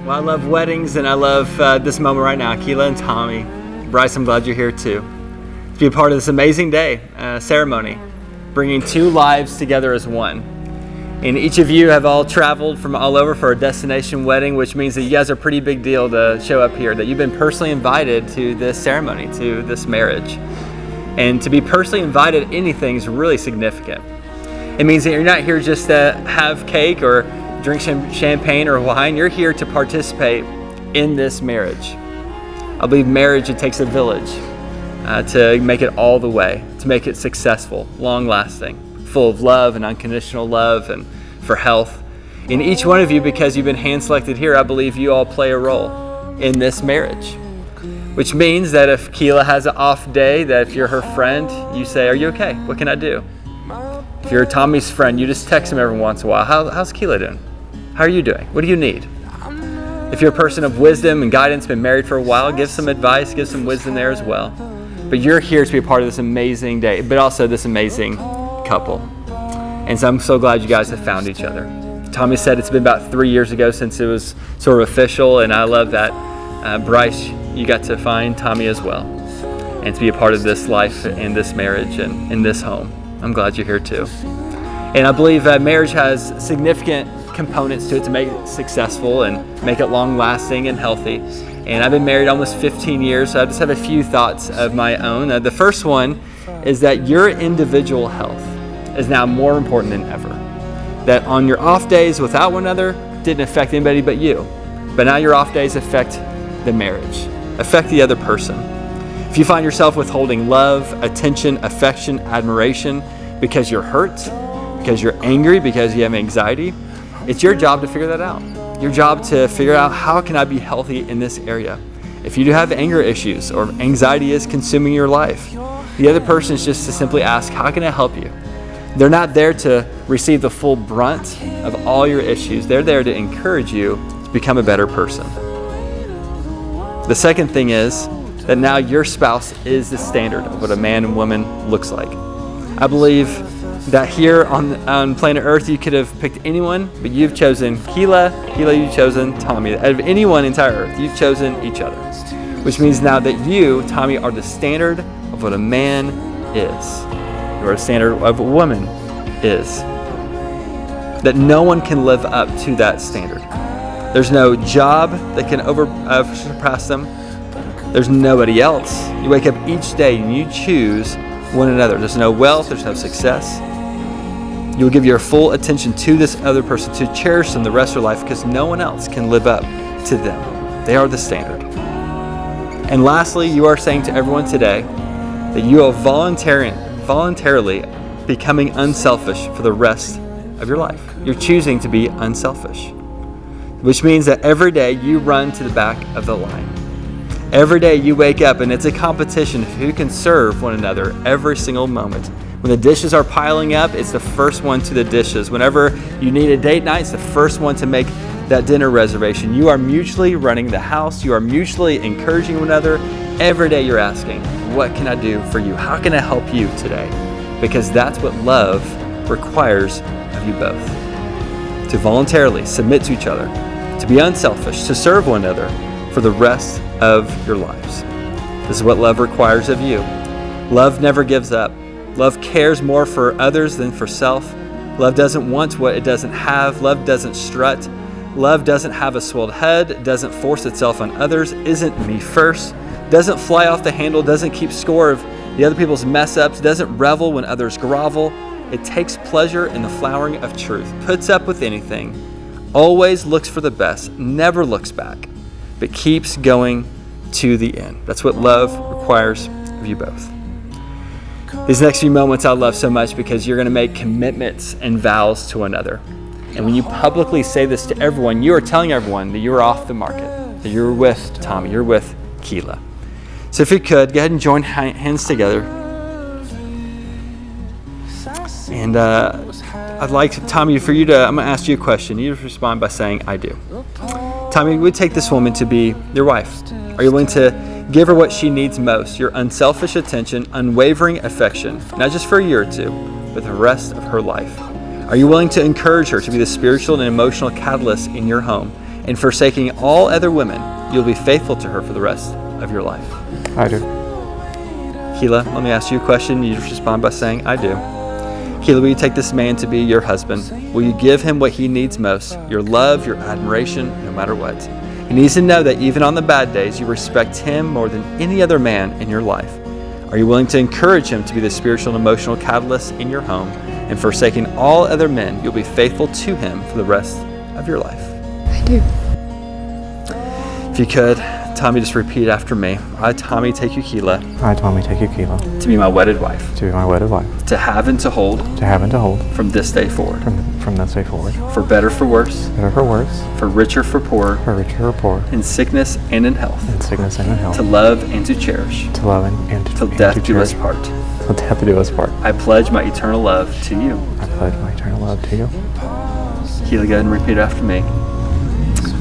Well, I love weddings, and I love this moment right now. Keela and Tommy. Bryce, I'm glad you're here too. To be a part of this amazing day, ceremony, bringing two lives together as one. And each of you have all traveled from all over for a destination wedding, which means that you guys are a pretty big deal to show up here, that you've been personally invited to this ceremony, to this marriage. And to be personally invited to anything is really significant. It means that you're not here just to have cake or drink champagne or wine. You're here to participate in this marriage. I believe marriage, it takes a village to make it all the way, to make it successful, long-lasting, full of love and unconditional love and for health. In each one of you, because you've been hand-selected here, I believe you all play a role in this marriage. Which means that if Keela has an off day, that if you're her friend, you say, "Are you okay? What can I do?" If you're Tommy's friend, you just text him every once in a while. How's Keela doing? How are you doing? What do you need? If you're a person of wisdom and guidance, been married for a while, give some advice, give some wisdom there as well. But you're here to be a part of this amazing day, but also this amazing couple. And so I'm so glad you guys have found each other. Tommy said it's been about 3 years ago since it was sort of official, and I love that. Bryce, you got to find Tommy as well, and to be a part of this life and this marriage and in this home. I'm glad you're here too. And I believe marriage has significant components to it to make it successful and make it long-lasting and healthy. And I've been married almost 15 years, so I just have a few thoughts of my own. The first one is that your individual health is now more important than ever. That on your off days without one another didn't affect anybody but you. But now your off days affect the marriage, affect the other person. If you find yourself withholding love, attention, affection, admiration because you're hurt, because you're angry, because you have anxiety, it's your job to figure that out. Your job to figure out, how can I be healthy in this area? If you do have anger issues or anxiety is consuming your life, the other person is just to simply ask, how can I help you? They're not there to receive the full brunt of all your issues. They're there to encourage you to become a better person. The second thing is that now your spouse is the standard of what a man and woman looks like. I believe that here on planet Earth, you could have picked anyone, but you've chosen Keela, you've chosen Tommy. Out of anyone entire Earth, you've chosen each other. Which means now that you, Tommy, are the standard of what a man is. You are a standard of what a woman is. That no one can live up to that standard. There's no job that can surpass them. There's nobody else. You wake up each day and you choose one another. There's no wealth, there's no success. You will give your full attention to this other person, to cherish them the rest of your life, because no one else can live up to them. They are the standard. And lastly, you are saying to everyone today that you are voluntarily becoming unselfish for the rest of your life. You're choosing to be unselfish, which means that every day you run to the back of the line. Every day you wake up and it's a competition of who can serve one another every single moment. When the dishes are piling up, it's the first one to the dishes. Whenever you need a date night, it's the first one to make that dinner reservation. You are mutually running the house. You are mutually encouraging one another. Every day you're asking, what can I do for you? How can I help you today? Because that's what love requires of you both. To voluntarily submit to each other, to be unselfish, to serve one another for the rest of your lives. This is what love requires of you. Love never gives up. Love cares more for others than for self. Love doesn't want what it doesn't have. Love doesn't strut. Love doesn't have a swelled head, doesn't force itself on others, isn't me first, doesn't fly off the handle, doesn't keep score of the other people's mess ups, doesn't revel when others grovel. It takes pleasure in the flowering of truth, puts up with anything, always looks for the best, never looks back, but keeps going to the end. That's what love requires of you both. These next few moments I love so much because you're going to make commitments and vows to one another. And when you publicly say this to everyone, you are telling everyone that you're off the market, that you're with Tommy, you're with Keela. So if you could, go ahead and join hands together. And I'd like, Tommy, for you to, I'm going to ask you a question. You just respond by saying, I do. Tommy, we take this woman to be your wife. Are you willing to give her what she needs most, your unselfish attention, unwavering affection, not just for a year or two, but the rest of her life? Are you willing to encourage her to be the spiritual and emotional catalyst in your home? And forsaking all other women, you'll be faithful to her for the rest of your life? I do. Keela, let me ask you a question. You just respond by saying, I do. Keela, will you take this man to be your husband? Will you give him what he needs most, your love, your admiration, no matter what? He needs to know that even on the bad days, you respect him more than any other man in your life. Are you willing to encourage him to be the spiritual and emotional catalyst in your home? And forsaking all other men, you'll be faithful to him for the rest of your life? I do. If you could, Tommy, just repeat after me. I, Tommy, take you, Keela, I, Tommy, take you, Keela, to be my wedded wife, to be my wedded wife, to have and to hold to have and to hold from this day forward, from this day forward, for better, for worse, better for worse, for richer, for poorer, for richer or poor, in sickness and in health, in sickness and in health, to love and to cherish, to love and till to death do us cherish, part. till death do us part. I pledge my eternal love to you. I pledge my eternal love to you. Keela, go ahead and repeat after me.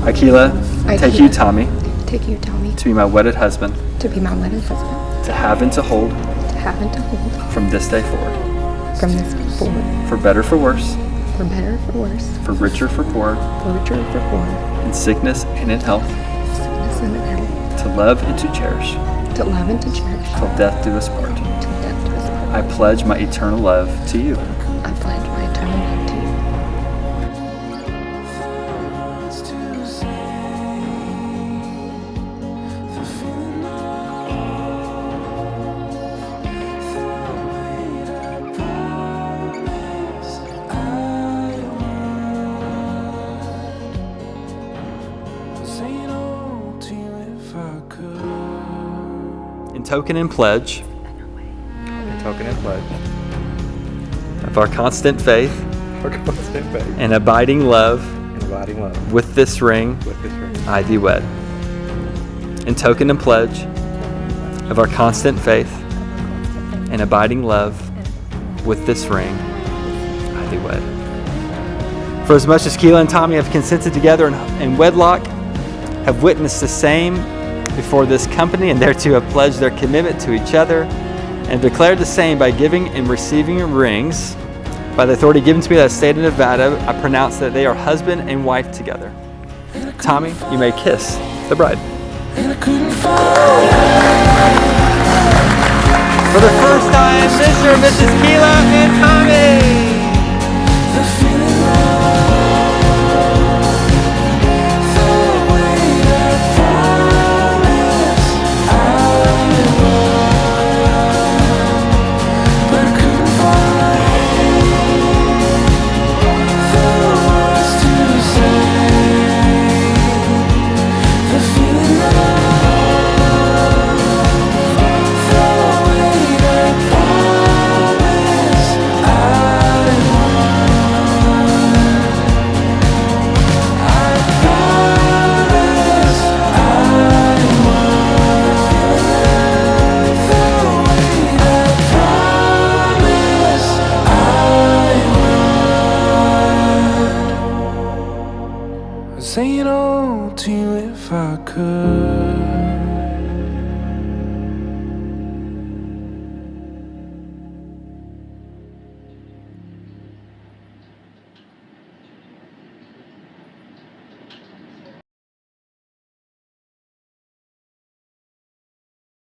I, Keela, I, take Keela, you, Tommy, take you, Tommy, to be my wedded husband, to be my wedded husband, to have and to hold to have and to hold from this day forward, from this day forward, for better, for worse, for better, for worse, for richer, for poorer, for richer, for poorer, in sickness and in health, sickness and in health, to love and to cherish, to love and to cherish, till death do us part. till death do us part. I pledge my eternal love to you. I pledge my eternal love to you. In token and pledge of our constant faith and abiding love, with this ring I thee wed. In token and pledge of our constant faith and abiding love, with this ring I thee wed. For as much as Keela and Tommy have consented together in wedlock, have witnessed the same before this company, and thereto have pledged their commitment to each other, and declared the same by giving and receiving rings, by the authority given to me by the state of Nevada, I pronounce that they are husband and wife together. Tommy, you may kiss the bride. For the first time, Mr. and Mrs. Keela and Tommy. Say no to you if I could.